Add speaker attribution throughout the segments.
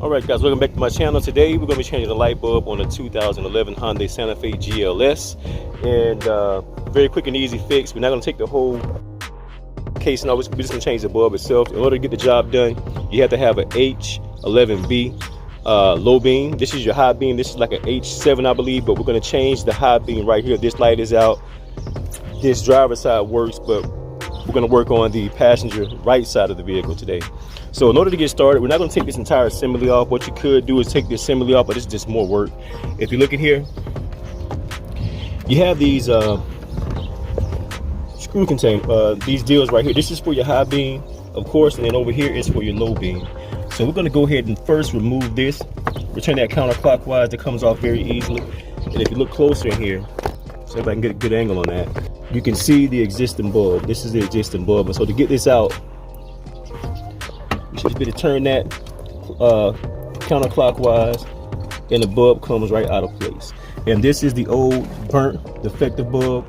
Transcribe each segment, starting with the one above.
Speaker 1: Alright guys, welcome back to my channel. Today we're going to be changing the light bulb on a 2011 Hyundai Santa Fe GLS. And very quick and easy fix. We're not going to take the whole case, no, we're just going to change the bulb itself. In order to get the job done, you have to have an H11B low beam. This is your high beam. This is like an H7 I believe, but we're going to change the high beam right here. This light is out. This driver side works, but we're going to work on the passenger right side of the vehicle today. So in order to get started, we're not going to take this entire assembly off. What you could do is take the assembly off, but it's just more work. If you look in here, you have these screw container, these deals right here. This is for your high beam, of course, and then over here is for your low beam. So we're going to go ahead and first remove this, return that counterclockwise. That comes off very easily. And if you look closer in here, so if I can get a good angle on that, you can see the existing bulb. This is the existing bulb. And so to get this out, you should be able to turn that counterclockwise, and the bulb comes right out of place. And this is the old burnt defective bulb.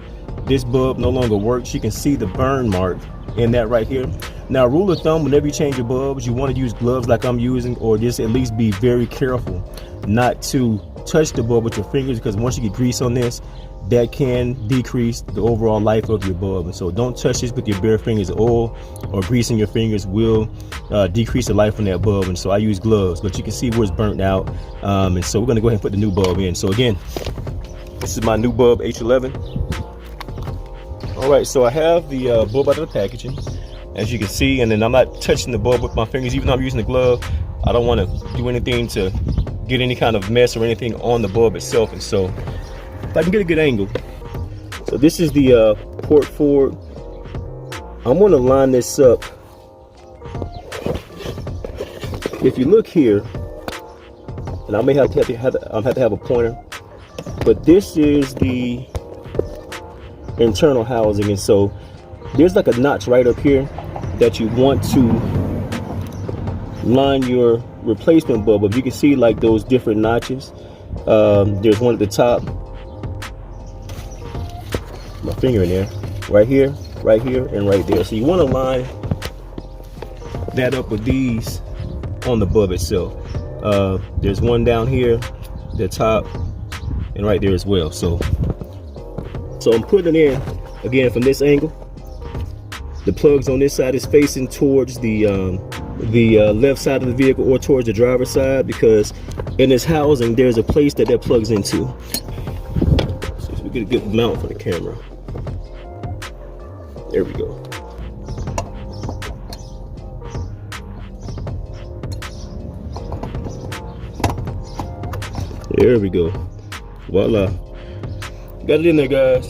Speaker 1: This bulb no longer works. You can see the burn mark in that right here. Now, rule of thumb, whenever you change your bulbs, you want to use gloves like I'm using, or just at least be very careful not to touch the bulb with your fingers, because once you get grease on this, that can decrease the overall life of your bulb. And so don't touch this with your bare fingers. Oil or grease in your fingers will decrease the life on that bulb. And so I use gloves, but you can see where it's burnt out. And so we're going to go ahead and put the new bulb in. So again, this is my new bulb H11. All right, so I have the bulb out of the packaging, as you can see, and then I'm not touching the bulb with my fingers. Even though I'm using the glove, I don't want to do anything to get any kind of mess or anything on the bulb itself. And so if I can get a good angle, so this is the port forward. I'm going to line this up. If you look here, and I may have to have a pointer, but this is the internal housing, and so there's like a notch right up here that you want to line your replacement bulb up. You can see like those different notches. There's one at the top. My finger in there, right here, and right there. So you want to line that up with these on the bulb itself. There's one down here, the top, and right there as well. So I'm putting it in again from this angle. The plugs on this side is facing towards the left side of the vehicle, or towards the driver's side, because in this housing there's a place that plugs into. So we get a good mount for the camera. There we go. There we go. Voila. Got it in there, guys.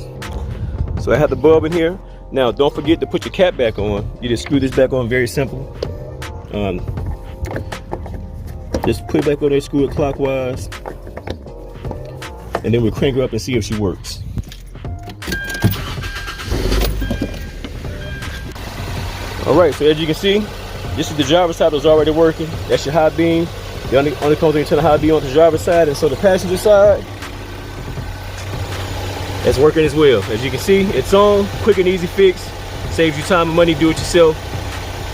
Speaker 1: So I have the bulb in here. Now, don't forget to put your cap back on. You just screw this back on, very simple. Just put it back on there, screw it clockwise, and then we'll crank her up and see if she works. All right, so as you can see, this is the driver's side that's already working. That's your high beam. The only comes into the high beam on the driver's side, and so the passenger side, that's working as well. As you can see, it's on. Quick and easy fix. Saves you time and money. Do it yourself.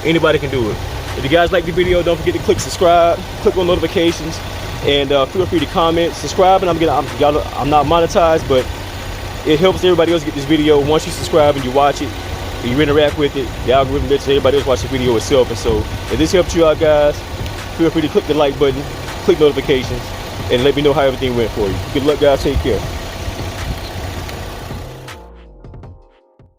Speaker 1: Anybody can do it. If you guys like the video, don't forget to click subscribe, click on notifications, and feel free to comment, subscribe. And I'm not monetized, but it helps everybody else get this video. Once you subscribe and you watch it, and you interact with it, the algorithm lets everybody else watch the video itself. And so if this helped you out, guys, feel free to click the like button, click notifications, and let me know how everything went for you. Good luck, guys. Take care.